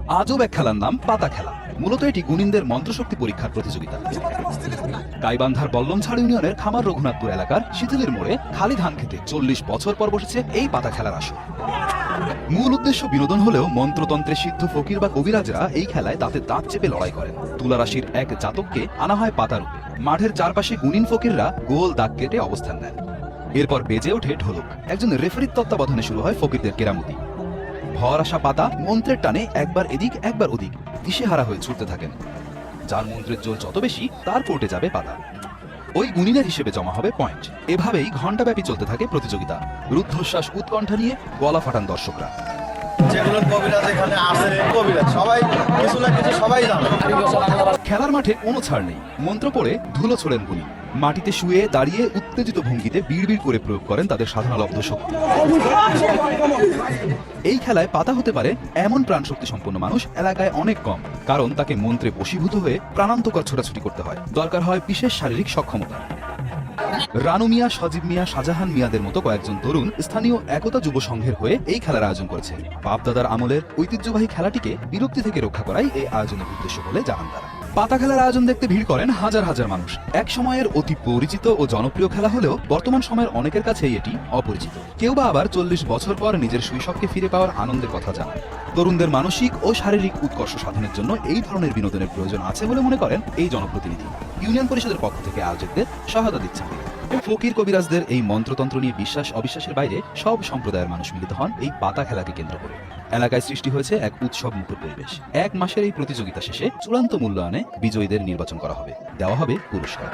আজব এক খেলার নাম পাতা খেলা। মূলত এটি গুণিনদের মন্ত্রশক্তি পরীক্ষার প্রতিযোগিতা। গাইবান্ধার বল্লমছাড় ইউনিয়নের খামার রঘুনাথপুর এলাকার শীতলের মোড়ে খালি ধান খেতে 40 বছর পর বসেছে এই পাতা খেলার আসর। মূল উদ্দেশ্য বিনোদন হলেও মন্ত্রতন্ত্রে সিদ্ধ ফকির বা কবিরাজরা এই খেলায় দাঁতে দাঁত চেপে লড়াই করেন। তুলা রাশির এক জাতককে আনা হয় পাতা রূপে। মাঠের চারপাশে গুণিন ফকিররা গোল দাগ কেটে অবস্থান নেন। এরপর বেজে ওঠে ঢোলক। একজন রেফারির তত্ত্বাবধানে শুরু হয় ফকিরদের কেরামতি। ভর আসা পাতা মন্ত্রের টানে একবার এদিক একবার ওদিক দিশেহারা হয়ে ছুটতে থাকেন। যার মন্ত্রের জোর যত বেশি তার কোর্টে যাবে পাতা। ওই গুণিনের হিসেবে জমা হবে পয়েন্ট। এভাবেই ঘণ্টাব্যাপী চলতে থাকে প্রতিযোগিতা। রুদ্ধশ্বাস উৎকণ্ঠা নিয়ে গলা ফাটান দর্শকরা। যেগুলো কবিরাজ এখানে আছে, কবিরাজ সবাই কিছু না কিছু সবাই জানে। খেলার মাঠে কোনো ছাড় নেই। মন্ত্র পড়ে ধুলো ছোড়েন গুণী। মাটিতে শুয়ে দাঁড়িয়ে উত্তেজিত ভঙ্গিতে বিড়বিড় করে প্রয়োগ করেন তাদের সাধনালব্ধ শক্তি। এই খেলায় পাতা হতে পারে এমন প্রাণশক্তি সম্পন্ন মানুষ এলাকায় অনেক কম, কারণ তাকে মন্ত্রে বশীভূত হয়ে প্রাণান্তকর ছোটাছুটি করতে হয়। দরকার হয় বিশেষ শারীরিক সক্ষমতা। রানু মিয়া, সজীব মিয়া, শাহজাহান মিয়াদের মতো কয়েকজন তরুণ স্থানীয় একতা যুব সংঘের হয়ে এই খেলার আয়োজন করেছে। বাপ-দাদার আমলের ঐতিহ্যবাহী খেলাটিকে বিলুপ্তি থেকে রক্ষা করাই এই আয়োজনের উদ্দেশ্য বলে জানান তারা। পাতা খেলার আয়োজন দেখতে ভিড় করেন হাজার হাজার মানুষ। এক সময়ের অতি পরিচিত ও জনপ্রিয় খেলা হলেও বর্তমান সময়ের অনেকের কাছেই এটি অপরিচিত। কেউ বা আবার 40 বছর পর নিজের শৈশবকে ফিরে পাওয়ার আনন্দের কথা জানান। তরুণদের মানসিক ও শারীরিক উৎকর্ষ সাধনের জন্য এই ধরনের বিনোদনের প্রয়োজন আছে বলে মনে করেন এই জনপ্রতিনিধি। ইউনিয়ন পরিষদের পক্ষ থেকে আয়োজকদের সহায়তা দিচ্ছেন। ফকির কবিরাজদের এই মন্ত্রতন্ত্র নিয়ে বিশ্বাস অবিশ্বাসের বাইরে সব সম্প্রদায়ের মানুষ মিলিত হন এই পাতা খেলাকে কেন্দ্র করে। এলাকায় সৃষ্টি হয়েছে এক উৎসব মুখর পরিবেশ। এক মাসের এই প্রতিযোগিতা শেষে চূড়ান্ত মূল্যায়নে বিজয়ীদের নির্বাচন করা হবে, দেওয়া হবে পুরস্কার।